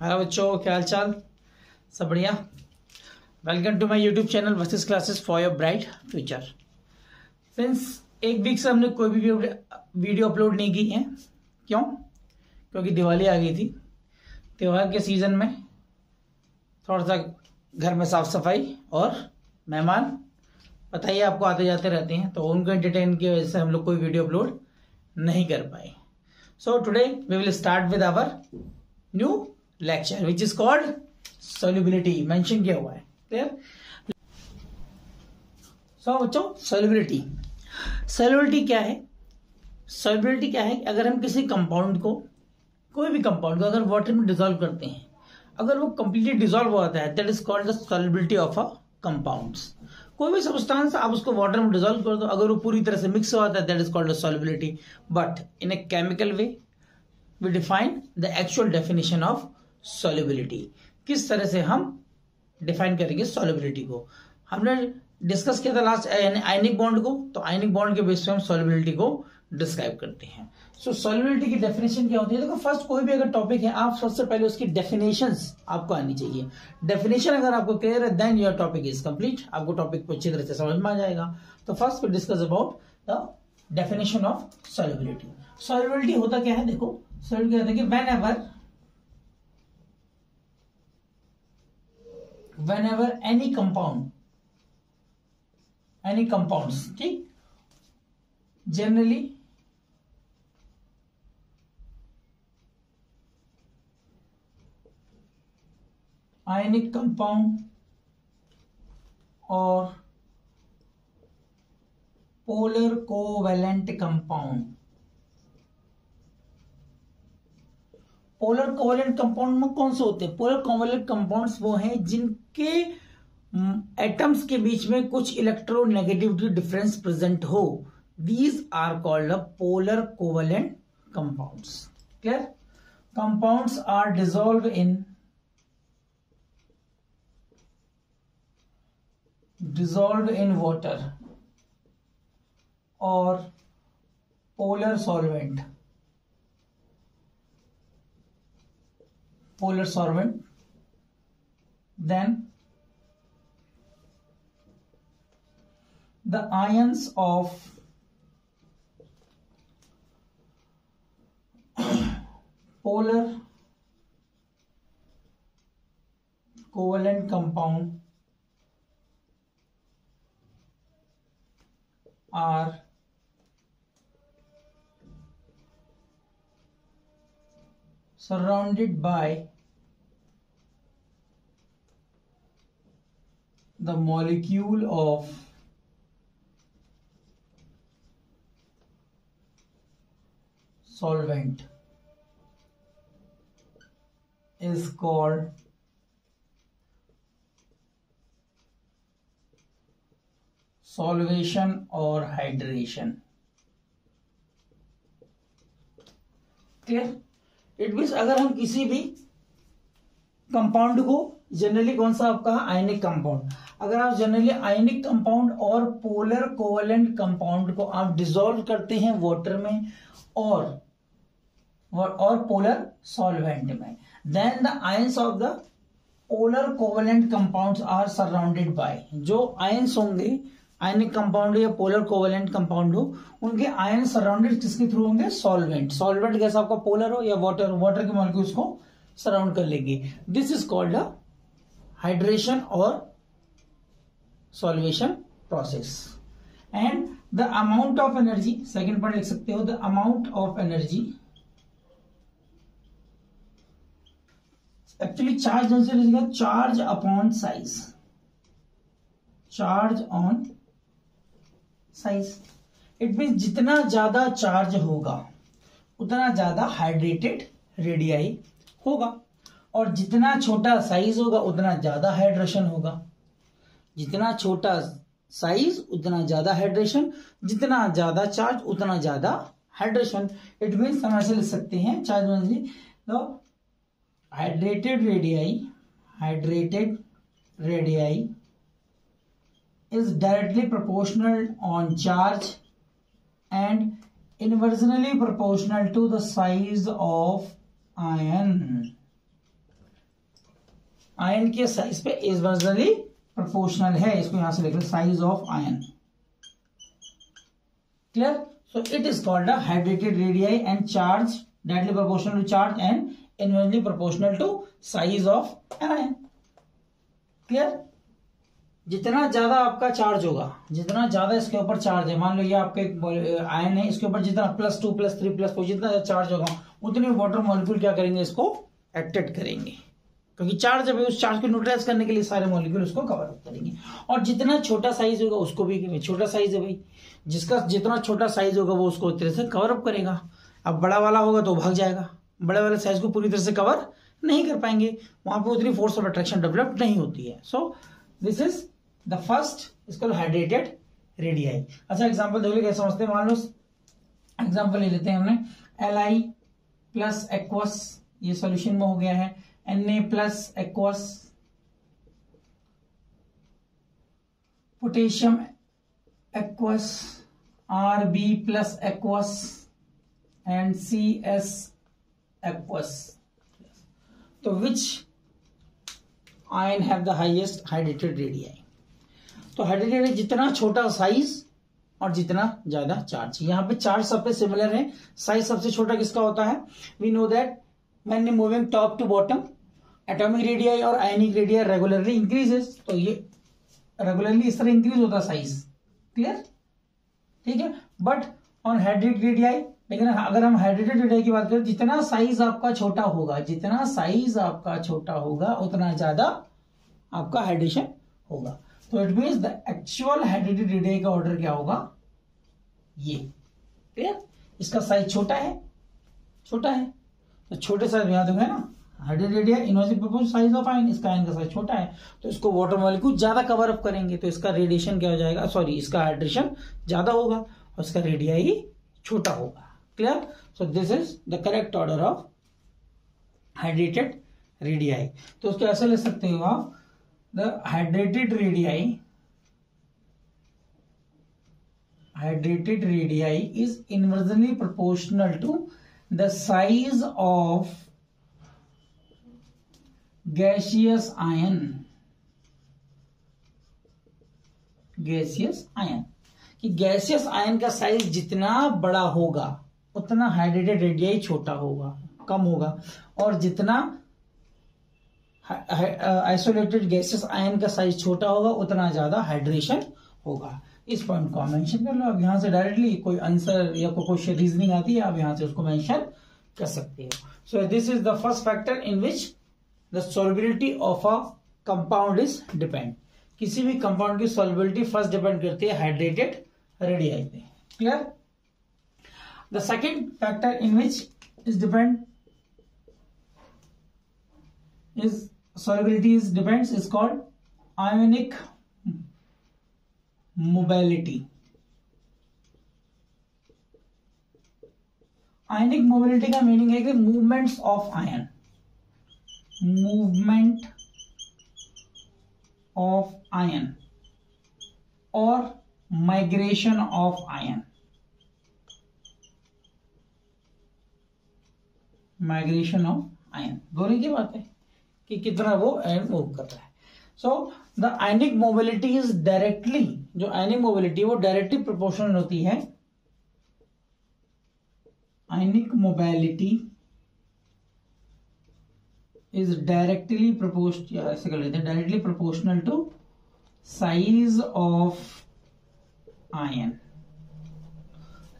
Hello बच्चों, क्या हाल चाल? सब बढ़िया। Welcome to my YouTube channel Vasis classes for your bright future. Since एक वीक से हमने कोई भी वीडियो अपलोड नहीं की है। क्यों? क्योंकि दिवाली आ गई थी। त्यौहार के सीजन में थोड़ा सा घर में साफ सफाई और मेहमान बताइए आपको आते जाते रहते हैं, तो उनको एंटरटेन की वजह से हम लोग कोई वीडियो अपलोड नहीं कर पाए। So today we will start with our new lecture which is called solubility. Mention किया हुआ है, क्लियर? सो बच्चों, सॉल्युबिलिटी क्या है? सॉल्युबिलिटी क्या है? अगर हम किसी कंपाउंड को, कोई भी कंपाउंड को अगर वाटर में डिसॉल्व करते हैं, अगर वो कंप्लीटली डिसॉल्व हो जाता है, that is called the solubility of a compounds. कोई भी सब्सटेंस आप उसको वाटर में डिसॉल्व कर दो, अगर वो पूरी तरह से मिक्स हो जाता है, that is called the solubility. But in a chemical way we define the actual definition of solubility. किस तरह से हम डिफाइन करेंगे सॉल्युबिलिटी को? हमने डिस्कस किया था लास्ट आयनिक बॉन्ड को, तो आयनिक बॉन्ड के बेस पे हम सॉल्युबिलिटी को डिस्क्राइब करते हैं। सो सॉल्युबिलिटी की डेफिनेशन क्या होती है? देखो, फर्स्ट कोई भी अगर टॉपिक है, आप सबसे पहले उसकी डेफिनेशंस आपको आनी चाहिए। डेफिनेशन अगर आपको क्लियर है, then your topic is complete. आपको टॉपिक को अच्छी तरह से समझ में आ जाएगा। तो first we discuss about the definition of solubility. Solubility होता क्या है? देखो, सॉल्युबिलिटी होता है कि whenever any compounds, ठीक, generally ionic compound और polar covalent compound। Polar covalent compound में कौन से होते हैं? पोलर कोवेलेंट कंपाउंड्स वो हैं जिनके एटम्स के बीच में कुछ इलेक्ट्रोनेगेटिविटी डिफरेंस प्रेजेंट हो। These are called polar covalent compounds. Clear? Compounds are dissolve in water और polar solvent. Then the ions of polar covalent compound are surrounded by the molecule of solvent is called solvation or hydration। Clear? It means अगर हम किसी भी compound को, generally कौन सा आपका आयनिक compound, अगर आप जनरली आयनिक कंपाउंड और पोलर कोवेलेंट कंपाउंड को आप डिसॉल्व करते हैं वाटर में और पोलर सॉल्वेंट में, then the ions of the polar covalent compounds are surrounded by, जो आयंस होंगे, आयनिक कंपाउंड या पोलर कोवेलेंट कंपाउंड हो, उनके आयन सराउंडेड किसके थ्रू होंगे? सॉल्वेंट। सॉल्वेंट कैसा आपका पोलर हो या वाटर के मॉलिक्यूल्स को सराउंड कर लेंगे। This is called a hydration और solvation process. And the amount of energy, second part लिख सकते हो, the amount of energy, actually charge upon size, charge on size. It mean जितना ज्यादा चार्ज होगा उतना ज्यादा हाइड्रेटेड रेडियाई होगा, और जितना छोटा साइज होगा उतना ज्यादा हाइड्रेशन होगा। जितना छोटा साइज उतना ज्यादा हाइड्रेशन, जितना ज्यादा चार्ज उतना ज्यादा हाइड्रेशन। इट मीन्स हम ऐसे लिख सकते हैं, चार्ज एनर्जी, तो hydrated radii is directly proportional on charge and inversely proportional to the size of ion। Ion के साइज पे इनवर्सली प्रोपोर्शनल है, इसको यहां से लिख लो size of ion. Clear? So it is called a hydrated radii and charge directly proportional to charge and inversely proportional to size of an ion. Clear? जितना ज्यादा आपका चार्ज होगा, जितना ज्यादा इसके ऊपर चार्ज है, मान लो ये आपका एक आयन है, इसके ऊपर जितना +2 +3 +4 जितना चार्ज होगा उतने वाटर मॉलिक्यूल क्या करेंगे, इसको अट्रैक्ट करेंगे, क्योंकि चार्ज है, उस चार्ज को न्यूट्रलाइज करने के लिए सारे मॉलिक्यूल उसको कवर अप करेंगे। और जितना छोटा साइज होगा उसको भी, छोटा साइज है भाई, जिसका जितना छोटा साइज होगा वो उसको तरह से कवर अप करेगा। अब बड़ा वाला होगा तो भाग जाएगा, बड़े वाले साइज को पूरी तरह से कवर नहीं कर पाएंगे, वहां पर उतनी फोर्स ऑफ अट्रैक्शन डेवलप नहीं होती है। सो दिस इज द फर्स्ट, इसको हाइड्रेटेड रेडियाई। अच्छा एग्जांपल देखो कैसे समझते हैं। मान लो एग्जांपल ले लेते हैं हमने, Li प्लस एक्वस, ये सॉल्यूशन में हो गया है, Na plus aqueous, potassium aqueous, Rb plus aqueous and Cs aqueous. तो which ion have the highest hydrated radii? तो हाइड्रेटेड जितना छोटा साइज और जितना ज्यादा चार्ज। यहाँ पे चार्ज सब पे सिमिलर है, साइज सबसे छोटा किसका होता है? We know that when moving top to bottom atomic radii और आयनिक रेडियाई रेगुलरली इंक्रीजेस, तो ये रेगुलरली इस तरह इंक्रीज होता है साइज। क्लियर? ठीक है। बट ऑन हाइड्रेटेड रेडियाई, लेकिन अगर हम हाइड्रेटेड रेडियाई की बात करें, जितना साइज आपका छोटा होगा, जितना साइज आपका छोटा होगा उतना ज्यादा आपका हाइड्रेशन होगा। तो it means the actual hydrated radii का ऑर्डर क्या होगा? ये। क्लियर? इसका साइज छोटा है, छोटा है, तो छोटे साइज में याद होगा ना, hydrated radii inversely proportional size of ion, इसका आयन का साइज छोटा है, तो इसको वाटर मॉलिक्यूल ज्यादा कवर अप करेंगे, तो इसका रेडिएशन क्या हो जाएगा, सॉरी इसका हाइड्रेशन ज्यादा होगा और इसका रेडियाई छोटा होगा। Clear? So this is the correct order of hydrated radii. तो उसको ऐसे ले सकते हो आप, the hydrated radii is inversely proportional to the size of gaseous ion, कि गैसियस आयन का साइज जितना बड़ा होगा उतना हाइड्रेटेड रेडियाई छोटा होगा, कम होगा, और जितना आइसोलेटेड गैसेस आयन का साइज छोटा होगा उतना ज्यादा हाइड्रेशन होगा। इस पॉइंट को मेंशन कर लो। अब यहां से डायरेक्टली कोई आंसर या कोई रीजनिंग आती है, आप यहां से उसको मेंशन कर सकते हो। सो this is the first factor in which the solubility of a compound is depend. किसी भी कंपाउंड की सॉल्युबिलिटी फर्स्ट डिपेंड करती है हाइड्रेटेड रेडियाई पे। Clear? The second factor in which is depend is solubility is depends is called ionic mobility. Ionic mobility का meaning है कि movements of ion, movement of ion और migration of ion, migration of ion दोनों की बात है कि कितना वो आयन मूव कर रहा है। So the ionic mobility is directly, जो आयनिक मोबिलिटी वो डायरेक्टली प्रोपोर्शनल होती है, ionic mobility is directly proportional, ऐसे कर लेते हैं, directly proportional to size of ion.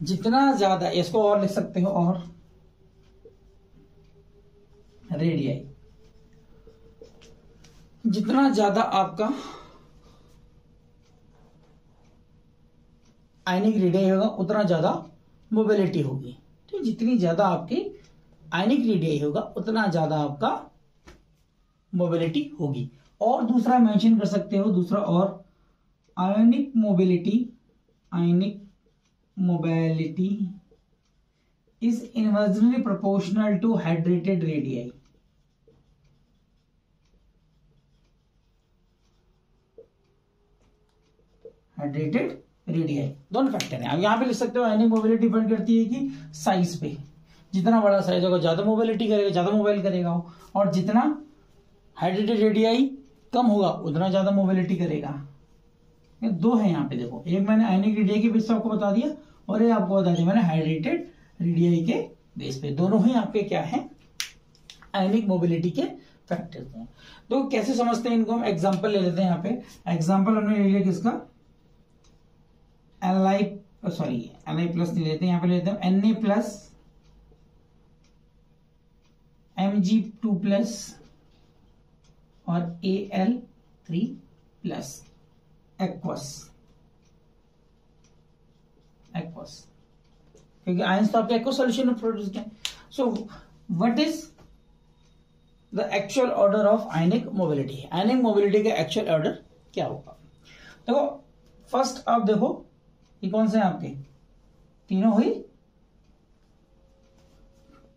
जितना ज्यादा, इसको और लिख सकते हो, और रेडियाई, जितना ज्यादा आपका आयनिक रेडियाई होगा उतना ज्यादा मोबिलिटी होगी। ठीक, जितनी ज्यादा आपकी आयनिक रेडियाई होगा उतना ज्यादा आपका मोबिलिटी होगी। और दूसरा मेंशन कर सकते हो, दूसरा और, ionic mobility is inversely proportional to hydrated radii. Hydrated radii दोनों फैक्टर हैं। अब यहां पे लिख सकते हो आयनिक मोबिलिटी डिपेंड करती है कि साइज पे, जितना बड़ा साइज होगा ज्यादा मोबिलिटी करेगा, ज्यादा मोबाइल करेगा, और जितना हाइड्रेटेड रेडियाई कम होगा उतना ज्यादा मोबिलिटी करेगा। ये दो है यहाँ पे देखो, एक मैंने आयनिक रेडियाई के बेस पे आपको बता दिया और ये आपको बता दिया मैंने हाइड्रेटेड रेडियाई के बेस पे। दोनों ही आपके क्या है, आयनिक मोबिलिटी के फैक्टर्स हैं। तो कैसे समझते हैं इनको, हम एग्जांपल ले लेते हैं। यहाँ पे एग्जांपल हमने ले लिया किसका, Li प्लस नहीं लेते, यहाँ पे लेते हैं Na प्लस Mg2 प्लस और Al3 प्लस एक्वस, क्योंकि आयंस तो आपके एक्वस सॉल्यूशन में प्रोड्यूस हैं। So what is the actual order of ionic mobility, ionic mobility का एक्चुअल ऑर्डर क्या होगा। देखो फर्स्ट आप देखो ये कौन से हैं आपके, तीनों हुई,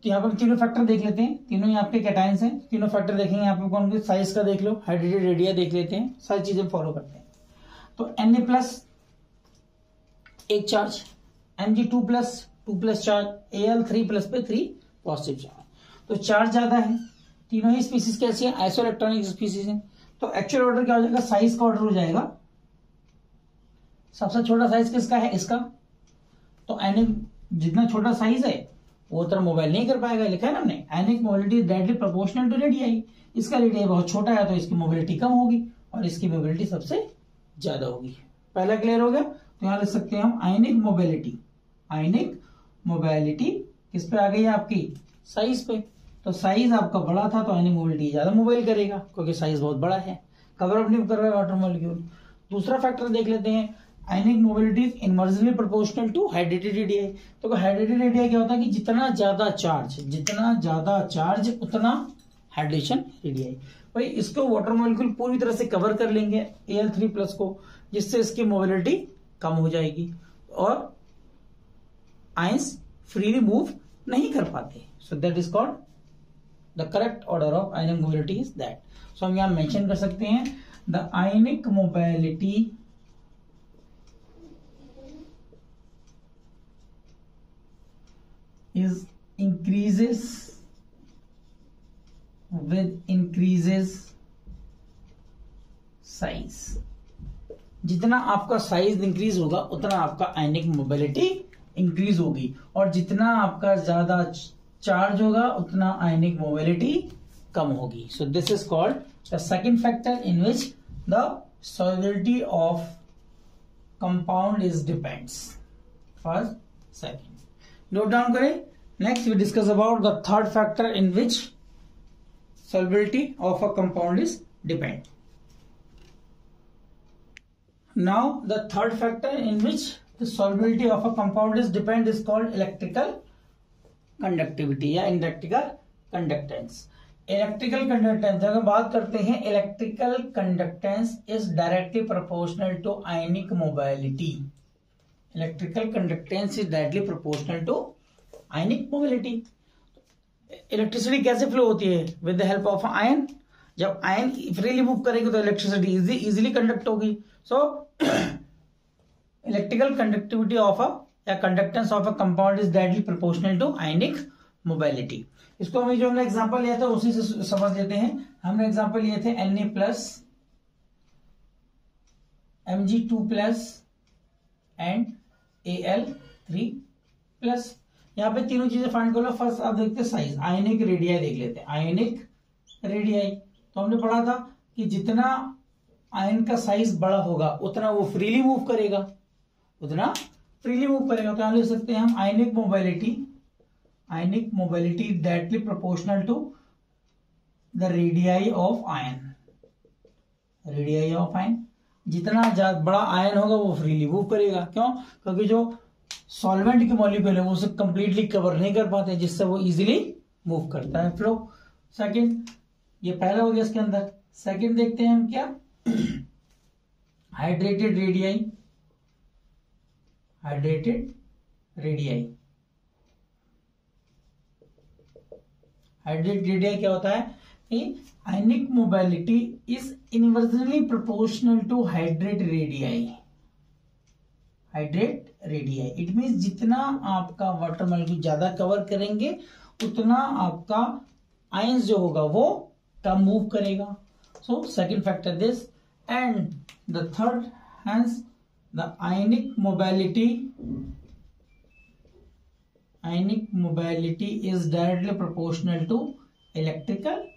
तो यहाँ पर तीनों फैक्टर देख लेते हैं। तीनों ही आपके कैटायंस हैं, तीनों फैक्टर देखेंगे। यहाँ पे कौन, साइज का देख लो, हाइड्रेटेड रेडिया देख लेते हैं, सारी चीजें फॉलो करते हैं। तो Na प्लस एक charge, Mg2 plus 2 plus charge, Al3 plus पे 3 पॉजिटिव चार्ज, तो चार्ज ज्यादा है। तीनों ही स्पीसीज कैसी है, आइसोइलेक्ट्रॉनिक स्पीसीज हैं। तो एक्चुअल ऑर्डर क्या हो जाएगा, साइज का ऑर्डर हो जाएगा। सबसे छोटा साइज किसका है, इसका। तो आयनिक जितना छोटा साइज है वो उतना मोबाइल नहीं कर पाएगा, लिखा है ना हमने, ionic mobility is directly proportional to radii. इसका रेडियाई बहुत छोटा है तो इसकी मोबिलिटी कम होगी और इसकी मोबिलिटी सबसे ज्यादा होगी। पहला क्लियर हो गया। तो यहां लिख सकते हैं हम आयनिक मोबिलिटी, आयनिक मोबिलिटी किस पे आ गई है आपकी, साइज पे। तो साइज आपका बड़ा था तो आयनिक मोबिलिटी ज्यादा मोबाइल करेगा क्योंकि साइज बहुत बड़ा है, कवर अप नहीं कर रहा है वाटर मॉलिक्यूल। दूसरा फैक्टर देख लेते हैं, ionic mobility is inversely proportional to hydrated radii. तो हाइड्रेटेड रेडियाई क्या होता है कि जितना ज्यादा चार्ज उतना हाइड्रेशन रेडियाई। भाई इसको वाटर मॉलिक्यूल पूरी तरह से कवर कर लेंगे Al3 प्लस को, जिससे इसकी मोबिलिटी कम हो जाएगी और आयंस फ्रीली मूव नहीं कर पाते। So that is called the correct order of ionic mobility is that. So हम यहां मेंशन कर सकते हैं the ionic mobility is increases with increases size। जितना आपका साइज इंक्रीज होगा उतना आपका आयनिक मोबिलिटी इंक्रीज होगी, और जितना आपका ज्यादा चार्ज होगा उतना आयनिक मोबिलिटी कम होगी। So this is called the second factor in which the solubility of compound is depends. First second note down करें। Next we discuss about the third factor in which solubility of a compound is depend. Now the third factor in which the solubility of a compound is depend is called electrical conductivity या electrical conductance. Electrical conductance अगर बात करते हैं, electrical conductance is directly proportional to ionic mobility. Electrical conductance is directly proportional to ionic mobility. Electricity कैसे flow होती है, with the help of ion. जब ion freely move करेगी तो इलेक्ट्रिसिटी इजीली कंडक्ट होगी। सो इलेक्ट्रिकल कंडक्टिविटी ऑफ या conductance of a compound is directly proportional to ionic mobility. इसको हमें जो हमने एग्जांपल लिया था उसी से समझ लेते हैं। हमने एग्जांपल लिए थे Na plus Mg2 plus and Al3 plus. यहाँ पे तीनों चीजें फाइंड कर लो। फर्स्ट आप देखते हैं साइज, आयनिक रेडियाई देख लेते हैं। आयनिक रेडियाई तो हमने पढ़ा था कि जितना आयन का साइज बड़ा होगा उतना वो फ्रीली मूव करेगा, तो यहाँ लिख सकते हैं हम ionic mobility directly proportional to the radii of ion. जितना बड़ा आयन होगा वो फ्रीली मूव करेगा। क्यों? क्योंकि जो सॉल्वेंट के मॉलिक्यूल है वो उसे कंप्लीटली कवर नहीं कर पाते, जिससे वो इजीली मूव करता है फ्लो। सेकंड, ये पहला हो गया इसके अंदर। सेकंड देखते हैं हम क्या, हाइड्रेटेड रेडियाई। हाइड्रेटेड रेडियाई क्या होता है कि ionic mobility is inversely proportional to hydrate radii. It means जितना आपका वाटर मॉलिक्यूल ज्यादा कवर करेंगे उतना आपका आयंस जो होगा वो कम मूव करेगा. So second factor this. And the third, hence the ionic mobility is directly proportional to electrical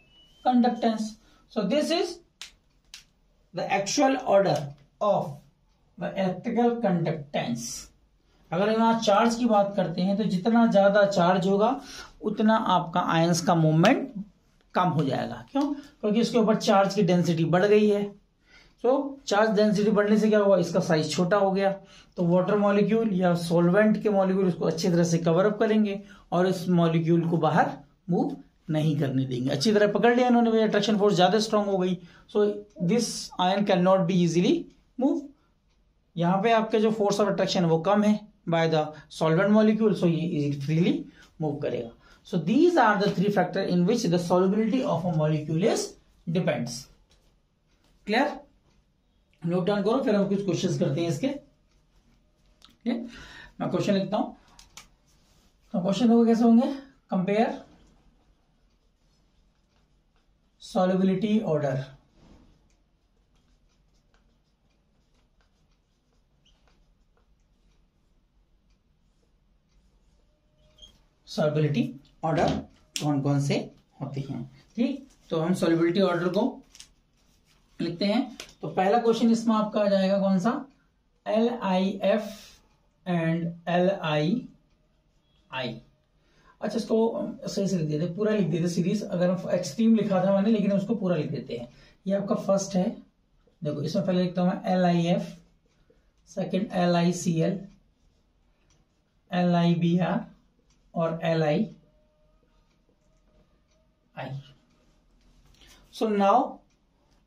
conductance. So this is the actual order of the electrical conductance. अगर हम यहाँ चार्ज की बात करते हैं तो जितना ज्यादा चार्ज होगा उतना आपका आयंस का मूवमेंट कम हो जाएगा. क्यों? क्योंकि इसके ऊपर चार्ज की डेंसिटी बढ़ गई है. सो चार्ज डेंसिटी बढ़ने से क्या हुआ, इसका साइज छोटा हो गया. तो वाटर मॉलिक्यूल या सॉल्वेंट के मॉलिक्यूल इसको अच्छी तरह से कवर अप करेंगे और इस मॉलिक्यूल को बाहर मूव नहीं करने देंगे. अच्छी तरह पकड़ लिया इन्होंने, अट्रैक्शन फोर्स ज्यादा स्ट्रांग हो गई. So this ion can not be easily move. यहाँ पे आपके जो फोर्स ऑफ अट्रैक्शन है वो कम है by the solvent molecule, so ये इजीली फ्रीली मूव करेगा. So these are the three factor in which the solubility of a molecule is depends. Clear? Note down करो, फिर हम कुछ क्वेश्चंस करते हैं इसके. मैं क्वेश्चन लिखता हूं. तो क्वेश्चन देखो कैसे होंगे. Compare solubility order. solubility order कौन कौन से होते हैं. ठीक, तो हम solubility order को लिखते हैं. तो पहला क्वेश्चन इसमें आपका आ जाएगा कौन सा, LIF एंड LII. अच्छा, इसको सही से लिख देते, पूरा लिख देते सीरीज. अगर हम एक्सट्रीम लिखा था मैंने, लेकिन उसको पूरा लिख देते हैं. ये आपका फर्स्ट है. देखो इसमें पहले लिखता हूं मैं LIF, सेकंड LICL, LIBR और LII. So now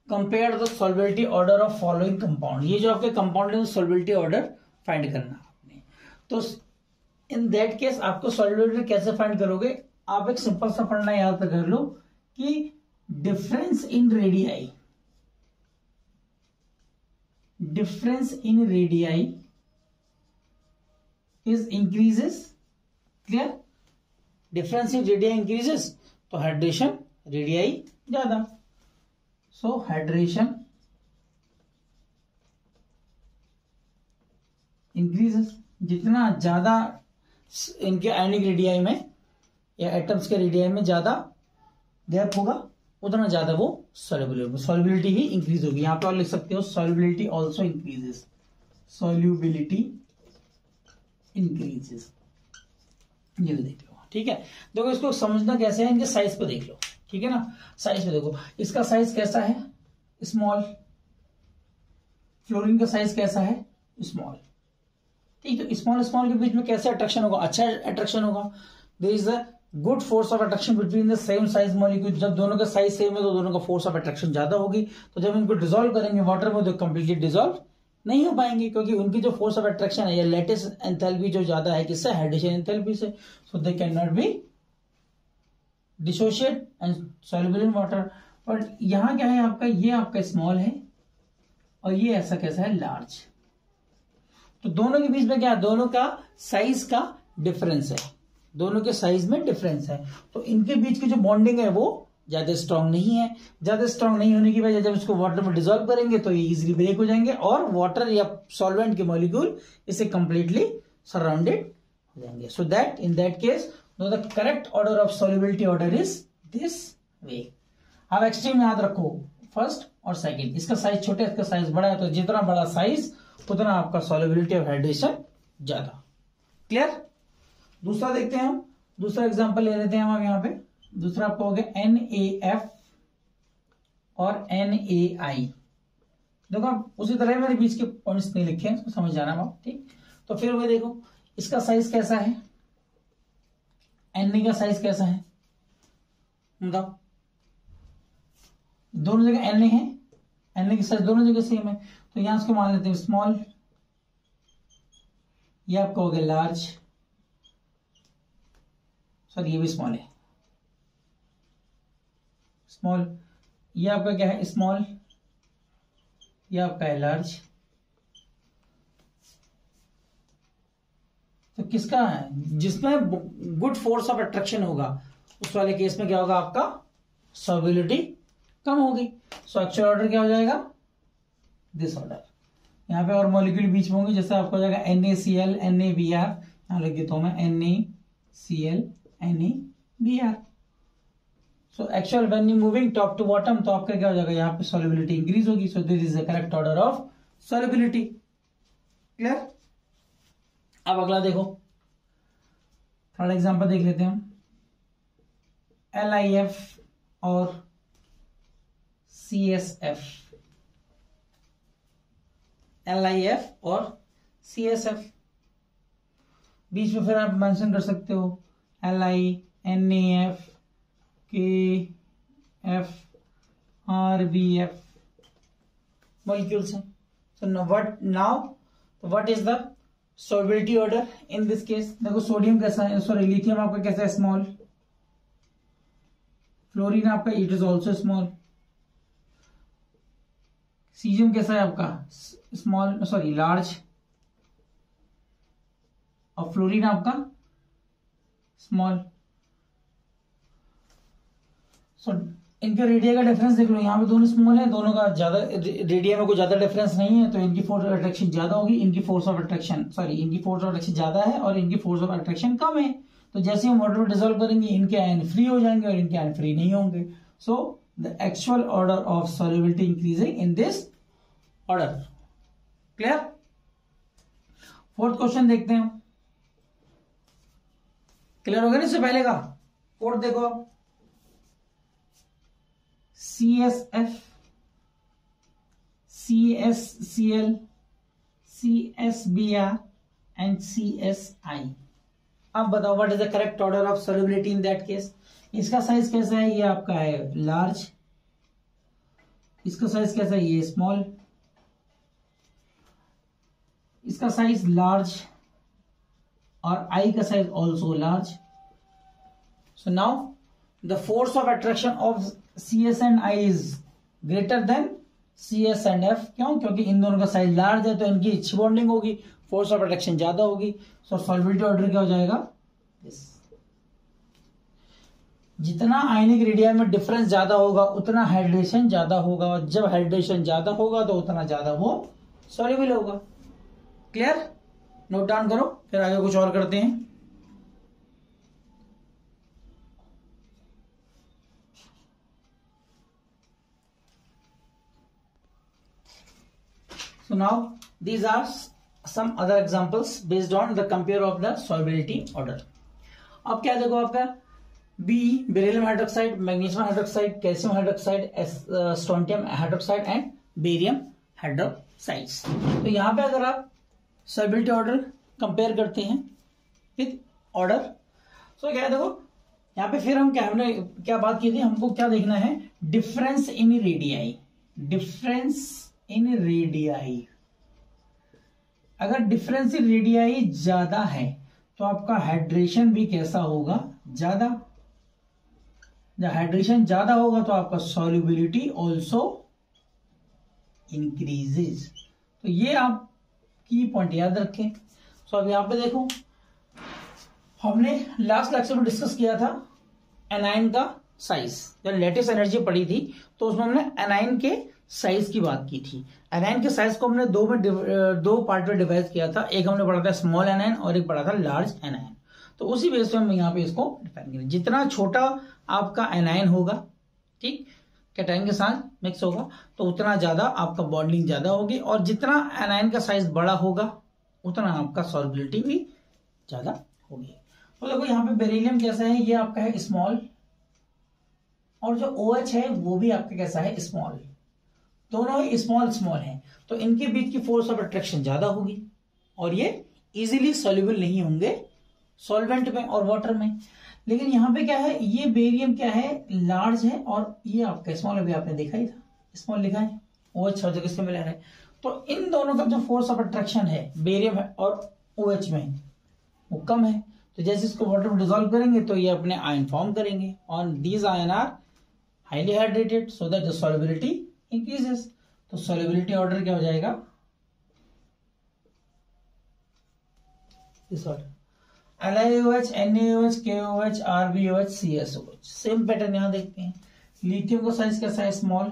compare the solubility order of following compound. ये जो आपके कंपाउंड है सॉल्युबिलिटी ऑर्डर फाइंड करना आपने. तो इन दैट केस आपको सॉल्युबिलिटी कैसे फाइंड करोगे, आप एक सिंपल सा पढ़ना याद कर लो कि difference in radii is increases. Clear? Difference in radii increases तो हाइड्रेशन रेडियाई ज्यादा. सो हाइड्रेशन इंक्रीजेस. जितना ज्यादा इनके आयनिक रेडियाई में या एटम्स के रेडियाई में ज्यादा गैप होगा उतना ज्यादा वो सॉल्युबिलिटी ही इंक्रीज होगी. यहां पे और लिख सकते हो solubility also increases. Solubility increases, ये भी देख लो. ठीक है, देखो इसको समझना कैसे है, इनके साइज पे देख लो. ठीक है ना, साइज पे देखो. इसका साइज कैसा है, स्मॉल. फ्लोरीन का साइज कैसा है, स्मॉल. ठीक है, स्मॉल के बीच में कैसे अट्रैक्शन होगा, अच्छा अट्रैक्शन होगा. There is a good force of attraction between the same size molecule. जब दोनों का साइज सेम है तो दोनों का फोर्स ऑफ अट्रैक्शन ज्यादा होगी. तो जब इनको डिसॉल्व करेंगे वाटर में तो कंप्लीटली डिसॉल्व नहीं हो पाएंगे, क्योंकि उनकी जो फोर्स ऑफ अट्रैक्शन है या लेटिस एंथैल्पी जो ज्यादा है किससे, हाइड्रेशन एंथैल्पी से. So they can not be dissociate and soluble in water. But यहां क्या है आपका, ये आपका स्मॉल है और ये ऐसा कैसा है, लार्ज. तो दोनों के बीच में क्या, दोनों का साइज का डिफरेंस है, दोनों के साइज में डिफरेंस है. तो इनके बीच की जो बॉन्डिंग है वो ज्यादा स्ट्रांग नहीं है. ज्यादा स्ट्रांग नहीं होने की वजह जब इसको वाटर में डिसॉल्व करेंगे तो ये इजीली ब्रेक हो जाएंगे और वाटर या सॉल्वेंट के मॉलिक्यूल इसे कंप्लीटली सराउंडेड हो जाएंगे. So that in that case the correct order of solubility order is this way. अब एक्सट्रीम याद रखो, फर्स्ट और सेकेंड. इसका साइज छोटा है, इसका साइज बड़ा है, तो जितना बड़ा साइज उतना आपका सॉल्युबिलिटी ऑफ हाइड्रेशन ज्यादा. क्लियर? दूसरा देखते हैं हम. दूसरा एग्जांपल ले लेते हैं हम यहाँ पे. दूसरा आपका हो गया NaF और NaI. देखो आप उसी तरह मैंने बीच के पॉइंट्स नहीं लिखे हैं, इसको समझ जाना आप. ठीक, तो फिर वो देखो इसका साइज कैसा है, Na का साइज कैसा है बताओ. दोनों जगह Na है, Na की साइज दोनों जगह सेम है. तो यहां इसको मान लेते हैं स्मॉल, ये आपका हो गया लार्ज. सॉरी ये भी स्मॉल है, स्मॉल. ये आपका क्या है, स्मॉल. ये आपका है लार्ज. तो किसका है, जिसमें गुड फोर्स ऑफ अट्रैक्शन होगा उस वाले केस में क्या होगा, आपका सॉल्युबिलिटी कम होगी। सो एक्चुअल ऑर्डर क्या हो जाएगा, दिस ऑर्डर। यहाँ पे और मॉलिक्यूल बीच में होंगे, जैसे आपको हो जाएगा NaCl NaBr, यहाँ लिख देता हूं मैं NaCl NaBr। So actual when you moving top to bottom, तो आपका क्या हो जाएगा, यहाँ पे सॉल्युबिलिटी इंक्रीज होगी। So this is the correct order of solubility. Clear. अब अगला देखो, थर्ड एग्जांपल देख लेते हैं हम। LiF और CSF, LiF और CSF, बीच में फिर आप मेंशन कर सकते हो Li NaF KF RBF molecules हैं। So what is the solubility order in this case? देखो सोडियम कैसा है, सॉरी लिथियम आपका कैसा है, स्मॉल। फ्लोरीन आपका it is also small. Caesium कैसा है आपका, स्मॉल सॉरी लार्ज। और फ्लोरीन आपका स्मॉल। सो इनके रेडिया का डिफरेंस देख लो, यहाँ पे दोनों स्मॉल है, दोनों का ज्यादा रेडिया में कोई ज्यादा डिफरेंस नहीं है, तो इनकी फोर्स ऑफ अट्रैक्शन ज्यादा होगी, इनकी फोर्स ऑफ अट्रैक्शन ज्यादा है और इनकी फोर्स ऑफ अट्रैक्शन कम है। तो जैसे हम वाटर में डिसॉल्व करेंगे, इनके आयन फ्री हो जाएंगे और इनके आयन फ्री नहीं होंगे। So the actual order of solubility increasing in this order. Clear. Fourth question देखते हैं। क्लियर हो गया ना इससे पहले का। फोर्थ देखो, CSF CSCl CSBr and CSI। अब बताओ what is the correct order of solubility in that case. इसका साइज कैसा है, ये आपका है लार्ज। इसका साइज कैसा है, ये स्मॉल। इसका साइज लार्ज और I का size also large. So now the force of attraction of CS and I is greater than CS and F। क्यों? क्योंकि इन दोनों का साइज लार्ज है, तो इनकी अच्छी बॉन्डिंग होगी, फोर्स ऑफ अट्रैक्शन ज्यादा होगी। सो सॉल्युबिलिटी ऑर्डर क्या हो जाएगा, जितना आयनिक रेडिया में डिफरेंस ज्यादा होगा उतना हाइड्रेशन ज्यादा होगा, और जब हाइड्रेशन ज्यादा होगा तो उतना ज्यादा वो सॉल्युबल होगा। क्लियर। नोट डाउन करो, फिर आगे कुछ और करते हैं। So now these are some other examples based on the compare of the solubility order. अब क्या देखो आपका B beryllium hydroxide, magnesium hydroxide, calcium hydroxide, strontium hydroxide and barium hydroxides. तो यहाँ पे अगर आप सॉल्युबिलिटी ऑर्डर कंपेयर करते हैं विद ऑर्डर, तो क्या है देखो यहाँ पे फिर हमने क्या बात की थी, हमको क्या देखना है, difference in radii. Difference in radii, अगर डिफरेंस इन रेडियाई ज्यादा है तो आपका हाइड्रेशन भी कैसा होगा, ज्यादा। जब हाइड्रेशन ज्यादा होगा तो आपका सॉल्युबिलिटी ऑल्सो इंक्रीजेज। तो ये आप की पॉइंट याद रखें। सो अब यहां पे देखो, हमने लास्ट लेक्चर में डिस्कस किया था एनाइन का साइज। जब लेटेस्ट एनर्जी पड़ी थी तो उसमें हमने एनाइन के साइज की बात की थी। एनाइन के साइज को हमने दो पार्ट में डिवाइड किया था, एक हमने पढ़ा था स्मॉल एनाइन और एक पढ़ा था लार्ज एनाइन। तो उसी बेस पे हम यहाँ पे इसको डिफाइन करें। जितना छोटा आपका एनाइन होगा, ठीक, कैटायन के साथ मिक्स होगा, तो उतना ज्यादा आपका बॉन्डिंग ज्यादा होगी, और जितना एनाइन का साइज बड़ा होगा उतना आपका सॉल्युबिलिटी भी ज्यादा होगी। तो देखो यहाँ पे बेरिलियम कैसा है, ये आपका है स्मॉल, और जो OH है वो भी आपका कैसा है, स्मॉल। दोनों ही स्मॉल स्मॉल हैं, तो इनके बीच की फोर्स ऑफ अट्रैक्शन ज्यादा होगी और ये इजीली सॉल्युबल नहीं होंगे सॉल्वेंट में और वाटर में। लेकिन यहाँ पे क्या है, ये बेरियम क्या है, लार्ज है, और ये आपका स्मॉल, अभी आपने देखा ही था, स्मॉल लिखा है, OH हर जगह सिमिलर है। तो इन दोनों का जो फोर्स ऑफ अट्रैक्शन है बेरियम और OH में वो कम है। तो जैसे इसको वाटर में डिसॉल्व करेंगे तो ये अपने आयन फॉर्म करेंगे, और these ion are highly hydrated, so that the solubility increases. तो सॉल्युबिलिटी ऑर्डर क्या हो जाएगा, इस order LiOH, NaOH, KOH, RbOH, CSOH। Same pattern यहां देखते हैं, लिथियम का साइज कैसा है? Small.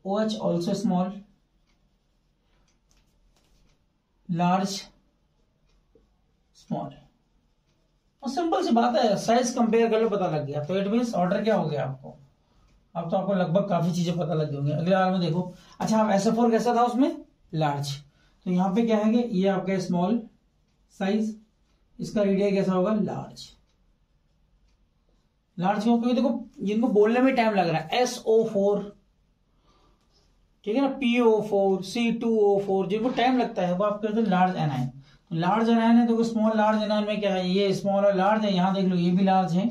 OH also small. Large, small. और सिंपल सी बात है, साइज कंपेयर कर लो, पता लग गया। तो इट मीन्स ऑर्डर क्या हो गया आपको? अब तो आपको लगभग काफी चीजें पता लग गई होंगी। अगले बार में देखो। अच्छा, अब SO4 कैसा था उसमें? लार्ज। तो यहाँ पे क्या है कि ये आपका स्मॉल साइज, इसका रेडियस कैसा होगा? लार्ज। लार्ज क्यों? क्योंकि देखो जिनको बोलने में टाइम लग रहा है, SO4, ठीक है ना, PO4, C2O4, जिनको टाइम लगता है वो आप कहते हैं लार्ज एनायन। तो लार्ज एनायन है तो स्मॉल लार्ज एनायन में क्या है? ये स्मॉल और लार्ज है। यहां देख लो, ये भी लार्ज है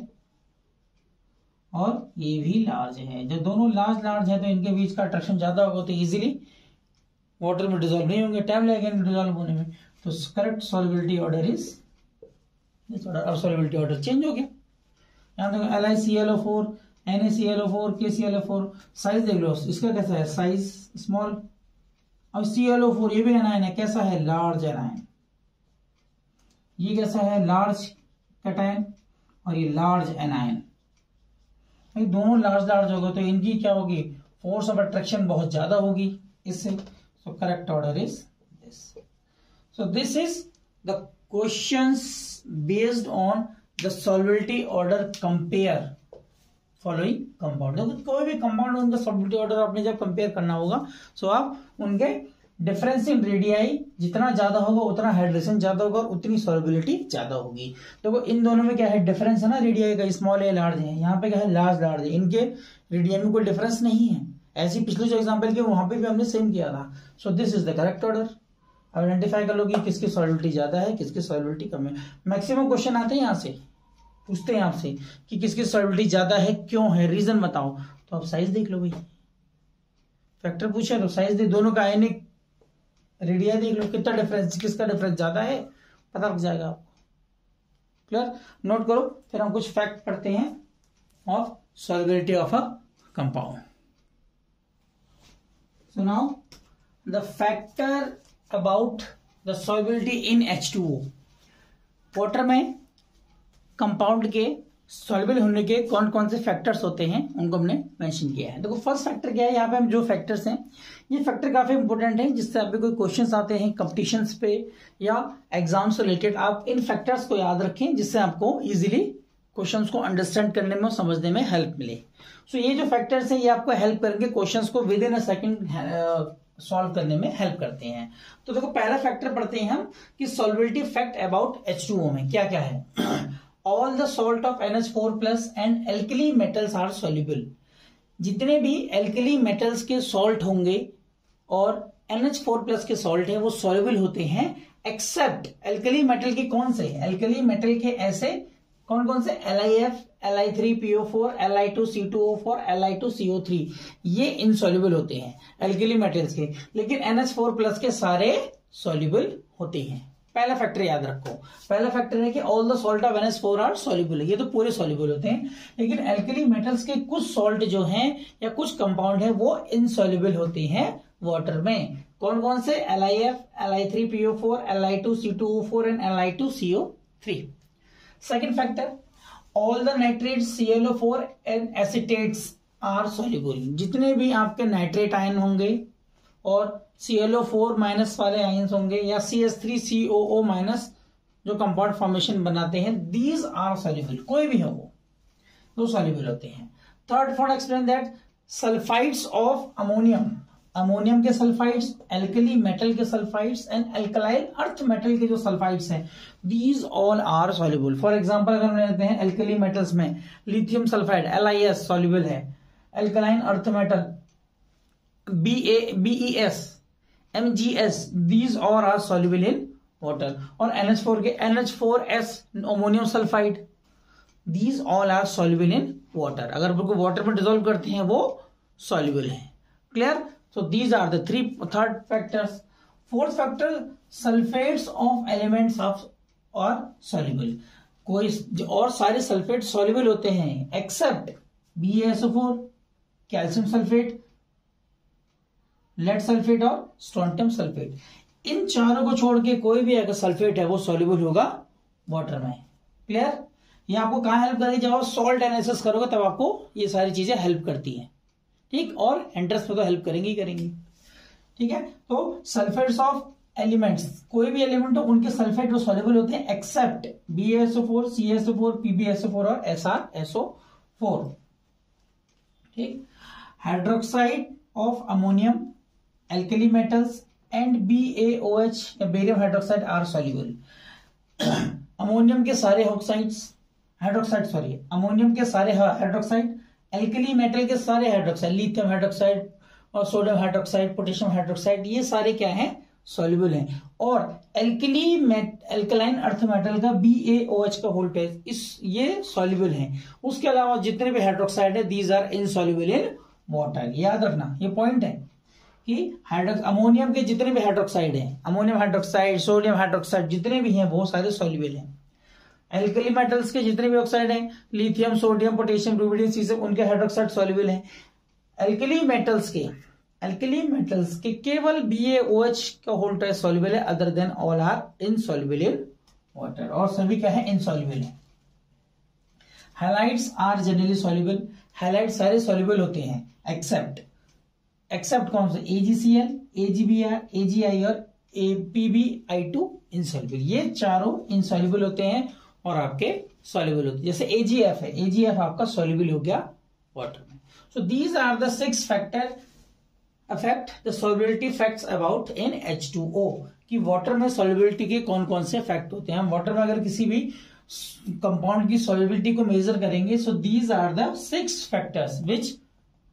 और ये भी लार्ज है। जब दोनों लार्ज लार्ज है तो इनके बीच का अट्रैक्शन ज्यादा होगा, तो इजीली वाटर में डिजोल्व नहीं होंगे, टाइम लगेगा इनको डिजोल्व होने में। तो correct solubility order is this order. अब सॉल्युबिलिटी ऑर्डर चेंज हो गया। यहाँ देखो LiClO4, NaClO4, KClO4, साइज देख लो इसका कैसा है? Size small. अब ClO4 ये भी एनायन है, कैसा है? Large anion. ये कैसा है? Large cation. और ये लार्ज एनायन। ये दोनों लार्ज लार्ज हो गए तो इनकी क्या होगी? फोर्स ऑफ अट्रैक्शन बहुत ज्यादा होगी इससे। So correct order is this. So this is the questions based on the solubility order compare following compound. देखो कोई भी कंपाउंड उनका सॉल्युबिलिटी ऑर्डर आपने जब कंपेयर करना होगा, सो आप उनके डिफरेंस इन रेडियाई जितना ज्यादा होगा उतना हाइड्रेशन ज्यादा होगा और उतनी सॉल्युबिलिटी ज्यादा होगी। देखो इन दोनों में क्या है? डिफरेंस है ना रेडियाई का, स्मॉल है लार्ज है। यहाँ पे क्या है? लार्ज लार्ज है। इनके रेडियाई में कोई डिफरेंस नहीं है। ऐसे पिछले जो एग्जाम्पल किया वहां पे भी हमने सेम किया था। सो this is the correct order. Identify कर लो कि किसकी सॉल्युबिलिटी ज्यादा है, किसकी सॉल्युबिलिटी कम है। मैक्सिमम क्वेश्चन आते हैं यहाँ से, पूछते हैं आपसे कि किसकी सॉल्युबिलिटी ज्यादा है, क्यों है, रीजन बताओ। तो आप साइज देख लो भाई, फैक्टर पूछा तो साइज दे, दोनों का आयनिक रेडिया देख लो, कितना डिफरेंस, किसका डिफरेंस ज्यादा है, पता लग जाएगा आपको। क्लियर? नोट करो। फिर हम कुछ फैक्ट पढ़ते हैं of solubility of a compound. So now the factor about the solubility in H2O। Water में कंपाउंड के सॉल्युबल होने के कौन कौन से फैक्टर्स होते हैं उनको हमने मेंशन किया है। देखो फर्स्ट फैक्टर क्या है, यहाँ पे हम जो फैक्टर्स हैं ये फैक्टर काफी इंपॉर्टेंट है, जिससे आप कोई क्वेश्चंस आते हैं कंपटीशंस पे या एग्जाम से रिलेटेड, आप इन फैक्टर्स को याद रखें जिससे आपको इजीली क्वेश्चंस को अंडरस्टैंड करने में और समझने में हेल्प मिले। सो ये जो फैक्टर्स हैं ये आपको हेल्प करेंगे, क्वेश्चंस को with in a second solve करने में हेल्प करते हैं। तो देखो पहला फैक्टर पढ़ते हैं हम कि सॉल्युबिलिटी फैक्ट अबाउट H2O में क्या क्या है। All the salt of NH4 plus and alkali metals are soluble। जितने भी alkali metals के salt होंगे और NH4 plus के salt है वो soluble होते हैं, except alkali metal के कौन से? alkali metal के ऐसे कौन कौन से? LiF, Li3PO4, Li2C2O4, Li2CO3, ये insoluble होते हैं alkali metals के, लेकिन NH4 plus के सारे soluble होते हैं। पहला फैक्टर याद रखो। पहला फैक्टर है कि all the salt of NH4 are soluble, ये तो पूरे सॉल्युबल होते हैं, लेकिन एल्कली मेटल्स के कुछ सॉल्ट जो हैं या कुछ कंपाउंड है वो इनसॉल्युबल होते हैं वाटर में। कौन कौन से? LiF, Li3PO4, Li2C2O4 and Li2CO3। Second factor, all the nitrates ClO4 and acetates are soluble. जितने भी आपके नाइट्रेट आयन होंगे और ClO4 माइनस वाले आयंस होंगे या CH3COO माइनस जो कंपाउंड फॉर्मेशन बनाते हैं, दीज आर सॉल्युबल, कोई भी हो वो सॉल्युबल होते हैं। Third for explain that sulphides of ammonium, ammonium के सल्फाइड्स, एल्कली मेटल के सल्फाइड्स एंड अल्कलाइल अर्थ मेटल के जो सल्फाइड्स हैं, these all are soluble. For example अगर हम लेते हैं एल्कली मेटल्स में लिथियम सल्फाइड LiS सॉल्युबल है, alkaline earth metal BeS, MgS, these all are soluble in water। और NH4 के NH4S ammonium sulphide, these all are soluble in water। अगर उनको वाटर में डिसॉल्व करते हैं वो soluble है। Clear? so these are the third factors। fourth factor, sulfates of elements of or soluble। कोई और सारे सल्फेट soluble होते हैं except BaSO4, calcium sulphate, lead sulphate और स्ट्रोंटियम सल्फेट। इन चारों को छोड़ के कोई भी अगर सल्फेट है वो सॉल्युबल होगा वाटर में। क्लियर? ये आपको कहाँ हेल्प करेगी, जब आप सॉल्ट एनालिसिस करोगे तब आपको ये सारी चीजें हेल्प करती हैं, ठीक। और एंट्रेंस में तो हेल्प करेंगी ही करेंगी, ठीक है। तो सल्फेट्स ऑफ एलिमेंट्स, कोई भी एलिमेंट हो उनके सल्फेट वो सॉल्युबल होते हैं एक्सेप्ट BaSO4, CaSO4, PbSO4 और SrSO4, ठीक। Hydroxide of ammonium, alkali metals and BaOH या barium hydroxide are soluble. Ammonium के सारे अमोनियम के सारे हाइड्रोक्साइड, एल्कली मेटल के सारे हाइड्रोक्साइड, लिथियम हाइड्रोक्साइड और सोडियम हाइड्रोक्साइड, पोटेशियम हाइड्रोक्साइड, ये सारे क्या हैं, सॉल्युबल हैं। और एल्कलाइन अर्थ मेटल का BaOH का होल टेस्ट ये सॉल्युबल हैं। उसके अलावा जितने भी हाइड्रोक्साइड है these are insoluble in water. याद रखना ये पॉइंट है कि अमोनियम के जितने भी हाइड्रोक्साइड हैं, अमोनियम हाइड्रोक्साइड, सोडियम हाइड्रोक्साइड जितने भी हैं वो सारे सॉल्युबल हैं। एल्कली मेटल्स के जितने भी ऑक्साइड हैं, lithium, sodium, potassium, rubidium, caesium, उनके हाइड्रोक्साइड सॉल्युबल हैं। एल्कली मेटल्स के केवल BaOH का होल टेस्ट सॉल्युबल है, other than all are insoluble in water, और सभी क्या है, इनसॉल्युबल है। Halides are generally soluble, halide सारे सॉल्युबल होते हैं एक्सेप्ट कौन से, AgCl, AgBr, AgI और PbI2 इनसॉल्युबल। ये चारों इनसॉल्युबल होते हैं और आपके सॉल्युबल होते हैं। जैसे AgF है, AgF आपका सॉल्युबल हो गया वाटर में। So these are the 6 factor affect the solubility facts about in H2O, कि वाटर में सॉल्युबिलिटी के कौन कौन से फैक्ट होते हैं। हम वाटर में अगर किसी भी कंपाउंड की सॉल्युबिलिटी को मेजर करेंगे, so these are the 6 factors which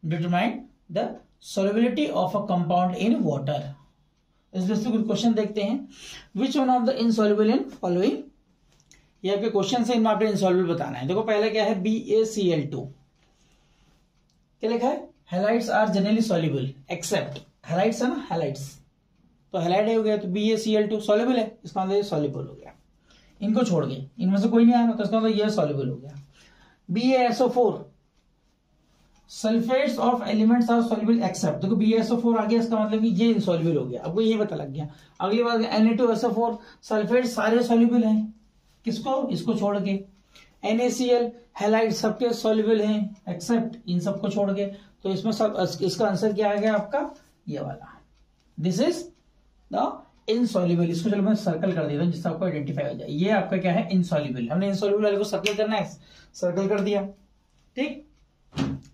determine the solubility of a compound in water। इस बेस पे कुछ क्वेश्चन देखते हैं। Which one of the insoluble in following, ये आपके क्वेश्चन से, इनमें आपने इनसॉल्युबल बताना है। देखो पहले क्या है, BaCl2, क्या लिखा है, halides are generally soluble except, halides है ना, हैलाइड्स तो हैलाइड हो गया, तो BaCl2 सॉल्युबल है, इसका मतलब ये सॉल्युबल हो गया। इनको छोड़ गए, इनमें से कोई नहीं आया तो इसका मतलब ये सॉल्युबल हो गया। BaSO4, sulphates of elements are soluble except, देखो BaSO4 आ गया, इसका मतलब कि ये इनसॉल्युबल हो गया, आपको ये पता लग गया। अगली बात Na2SO4, सल्फेट सारे सॉल्युबल हैं, किसको, इसको छोड़ के। NaCl, हैलाइड सबके सॉल्युबल हैं एक्सेप्ट इन सबको छोड़ के, तो इसमें सब, इसका आंसर क्या आ गया आपका, ये वाला, दिस इज द इनसॉल्युबल। इसको चलो मैं सर्कल कर देता हूं जिससे आपको आइडेंटिफाई हो जाए। ये आपका क्या है, इनसॉल्युबल। हमने इनसॉल्युबल वाले को सर्कल करना है, सर्कल कर दिया, ठीक।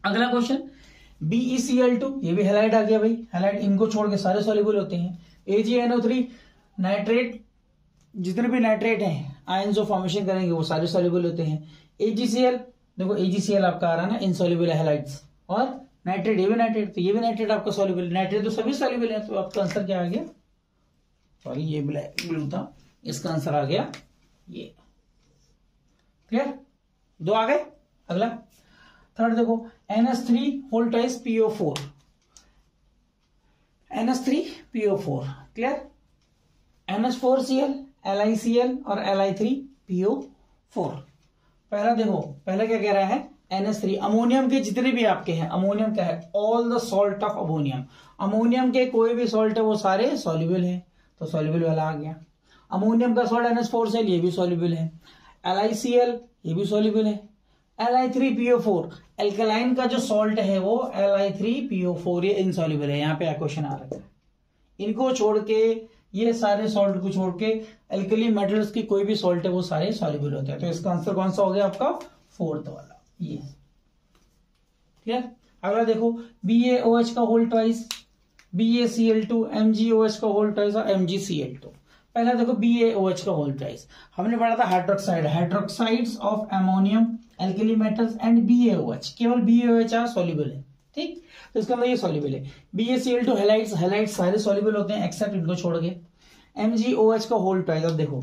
अगला क्वेश्चन, BeCl2, ये भी हैलाइड आ गया भाई, हैलाइड इनको छोड़ के सारे सॉल्युबल होते हैं। AgNO3, नाइट्रेट, जितने भी नाइट्रेट हैं आयंस जो फॉर्मेशन करेंगे वो सारे सॉल्युबल होते हैं। AgCl, देखो AgCl आपका आ रहा है ना, इनसॉल्युबल है हैलाइड्स, और नाइट्रेट, ये भी नाइट्रेट, तो ये भी नाइट्रेट आपका सॉल्युबल, नाइट्रेट तो सभी सॉल्युबल है, तो आपका आंसर क्या आ गया, सॉरी ये ब्लू था, इसका आंसर आ गया ये। क्लियर, 2 आ गए। अगला थर्ड देखो, NH3 होल टाइस PO4, NH3PO4, clear. NH4Cl, LiCl और Li3PO4। पहला देखो, पहला क्या कह रहा है, NH3, अमोनियम के जितने भी आपके हैं, अमोनियम क्या है, all the salt of ammonium, ammonium के कोई भी सॉल्ट है वो सारे सॉल्युबल है, तो सॉल्युबल वाला आ गया। अमोनियम का सॉल्ट NH4Cl, ये भी सॉल्युबल है। LiCl, ये भी सॉल्युबल है। Li3PO4, एल्कलाइन का जो सॉल्ट है वो Li3PO4, ये इनसॉल्युबल है, यहाँ पे क्वेश्चन आ रहा है। इनको छोड़ के, ये सारे सॉल्ट को छोड़ के, एल्कली मेटल्स की कोई भी सॉल्ट है वो सारे सॉल्युबल होते हैं, तो इसका आंसर कौन सा हो गया आपका, 4th वाला, ये। क्लियर। अगला देखो, BaOH का होल ट्वाइस, BaCl2, MgOH का होल ट्वाइस और MgCl2। पहला देखो BaOH का होल ट्वाइस, हमने पढ़ा था hydroxide, hydroxides of ammonium, alkali metals and BaOH, केवल BaOH आर सॉल्युबल है, ठीक, तो इसका मतलब ये सॉल्युबल है। BaCl2 हैलाइड्स, हैलाइड्स सारे सॉल्युबल होते हैं एक्सेप्ट इनको छोड़ के। MgOH का होल ट्वाइस, अब देखो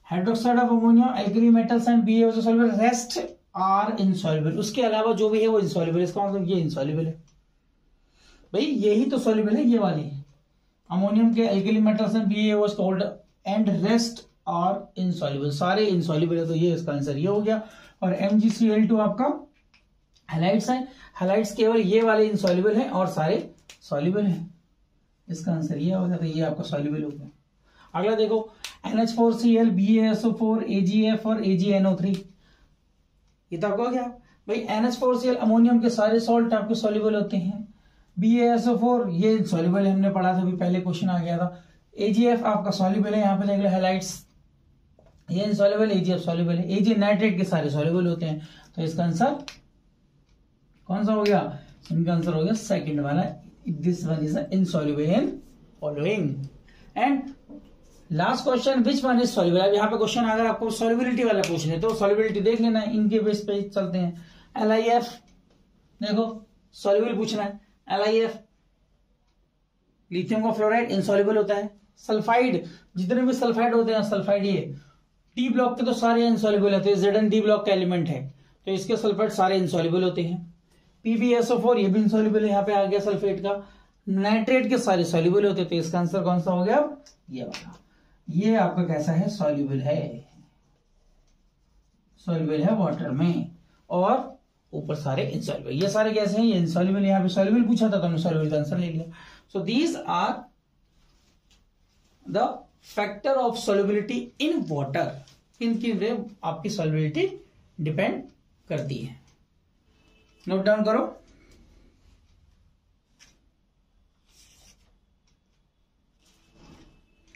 hydroxide of ammonium, alkali metals and BaOH soluble, rest are insoluble, उसके अलावा जो भी है वो इनसॉल्युबल, इसका मतलब ये इनसॉल्युबल है भाई, यही तो सॉल्युबल है, ये वाली अमोनियम के, एल्कली मेटल्स एंड BaOH का whole and rest are insoluble, सारे इनसॉल्युबल है, तो ये इसका आंसर ये हो गया। और MgCl2 आपका हैलाइड्स है, हैलाइड्स केवल ये वाले इनसॉल्युबल है और सारे सॉल्युबल है, इसका आंसर ये हो गया, तो ये आपका सॉल्युबल हो गया। अगला देखो, NH4Cl, BaSO4, AgF और AgNO3, ये तो आपको क्या भाई, NH4Cl अमोनियम के सारे सॉल्ट आपके सॉल्युबल होते हैं। BaSO4 ये सॉल्युबल है, हमने पढ़ा था अभी, पहले क्वेश्चन आ गया था। AgF आपका सॉल्युबल है, यहाँ पे देख लो हैलाइड्स, ये इनसॉल्युबल, AgF सॉल्युबल है। Ag नाइट्रेट के सारे सॉल्युबल होते हैं, तो इसका आंसर कौन सा हो गया? इनका आंसर हो गया सेकंड वाला, this one is insoluble in following. And last question, which one is soluble? अब यहाँ पे क्वेश्चन अगर आपको सॉल्युबिलिटी वाला पूछने तो सॉल्युबिलिटी देख लेना है, इनके बेस पे चलते हैं। LiF देखो सॉल्युबल पूछना है, LiF लिथियम का फ्लोराइड इनसॉल्युबल होता है। सल्फाइड, जितने भी सल्फाइड होते हैं सल्फाइड, ये डी ब्लॉक के तो सारे इनसॉल्युबल होते हैं, Zn डी ब्लॉक का एलिमेंट है तो इसके सल्फाइड सारे इनसॉल्युबल होते हैं। PbSO4 ये भी इनसॉल्युबल है, यहाँ पे आ गया सल्फेट का। नाइट्रेट के सारे सॉल्युबल होते हैं, तो इसका आंसर कौन सा हो गया? ये वाला, ये आपका कैसा है? सॉल्युबल है, सॉल्युबल है वाटर में, और ऊपर सारे इनसॉल्युबल। ये सारे कैसे हैं? ये इनसॉल्युबल, यहाँ पे सॉल्युबल पूछा था तो हमने सॉल्युबल का आंसर ले लिया। So these are the factor of solubility in water, इनकी वे आपकी सॉल्युबिलिटी डिपेंड करती है। नोट डाउन करो।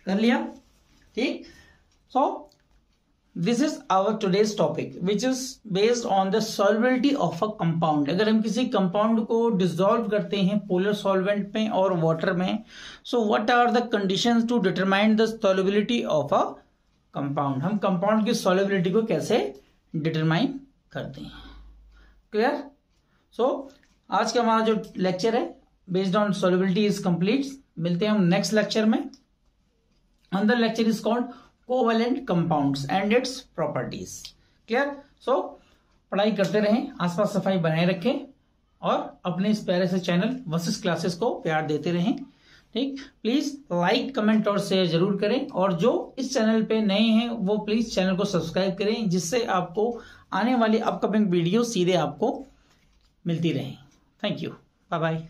कर लिया? ठीक। So this is our today's topic which is based on the solubility of a compound. अगर हम किसी कंपाउंड को डिसॉल्व करते हैं पोलर सॉल्वेंट में और वाटर में, so what are the conditions to determine the solubility of a compound. हम कंपाउंड की सॉल्युबिलिटी को कैसे डिटरमाइन करते हैं। क्लियर? सो आज का हमारा जो लेक्चर है based on solubility is complete. मिलते हैं हम नेक्स्ट लेक्चर में। अंदर lecture is called covalent compounds and its properties. Clear? So पढ़ाई करते रहें, आसपास सफाई बनाए रखें और अपने इस प्यारे से चैनल वर्सेस क्लासेस को प्यार देते रहें। ठीक, प्लीज लाइक कमेंट और शेयर जरूर करें, और जो इस चैनल पे नए हैं वो प्लीज चैनल को सब्सक्राइब करें, जिससे आपको आने वाली अपकमिंग वीडियो सीधे आपको मिलती रहे। Thank you, bye bye.